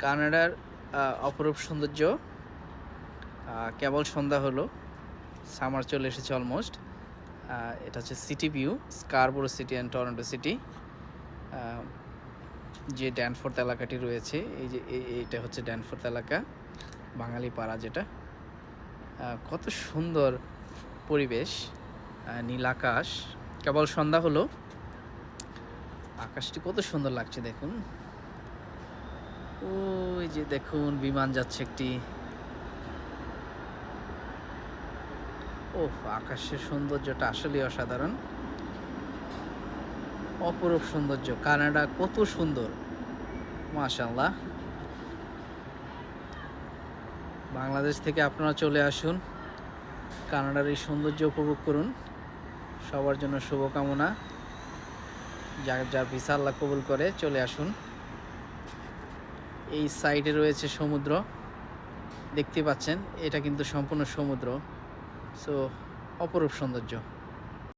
কানাডার অপরূপ সৌন্দর্য। কেবল সন্ধ্যা হলো, সামার চলে এসেছে অলমোস্ট। এটা হচ্ছে city view, Scarborough city and Toronto city. যে ড্যানফোর্থ এলাকাটি রয়েছে, এই যে এইটা হচ্ছে ড্যানফোর্থ এলাকা, বাঙালি পাড়া যেটা। কত সুন্দর পরিবেশ, নীল আকাশ, কেবল সন্ধ্যা হলো, আকাশটি কত সুন্দর লাগছে দেখুন। ওই যে দেখুন বিমান যাচ্ছে একটি। ওহ, আকাশের সৌন্দর্যটা আসলেই অসাধারণ, অপরূপ সৌন্দর্য। কানাডা কত সুন্দর, মাশাআল্লাহ। বাংলাদেশ থেকে আপনারা চলে আসুন, কানাডার এই সৌন্দর্য উপভোগ করুন। সবার জন্য শুভকামনা। যার ভিসা আল্লাহ কবুল করে চলে আসুন। এই সাইডে রয়েছে সমুদ্র, দেখতে পাচ্ছেন, এটা কিন্তু সম্পূর্ণ সমুদ্র। সো অপরূপ সৌন্দর্য।